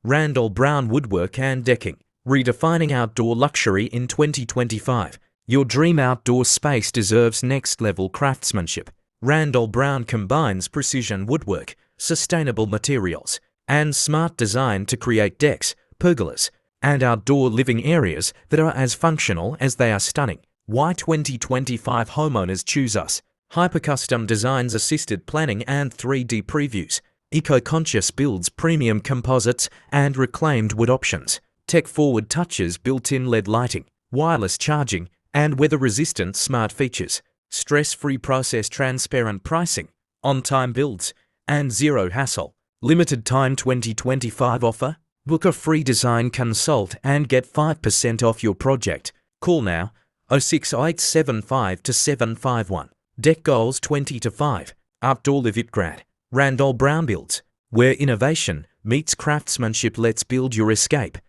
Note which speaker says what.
Speaker 1: Randall Brown Woodwork and Decking, redefining outdoor luxury in 2025. Your dream outdoor space deserves next-level craftsmanship. Randall Brown combines precision woodwork, sustainable materials, and smart design to create decks, pergolas, and outdoor living areas that are as functional as they are stunning. Why 2025 homeowners choose us? Hyper-custom designs, assisted planning, and 3D previews. Eco-conscious builds, premium composites, and reclaimed wood options. Tech-forward touches, built-in LED lighting, wireless charging, and weather-resistant smart features. Stress-free process, transparent pricing, on-time builds, and zero hassle. Limited time 2025 offer. Book a free design consult and get 5% off your project. Call now 06875 751. Deck goals 20 to 5. Outdoor Live It Grad. Randall Brown Builds, where innovation meets craftsmanship. Let's build your escape.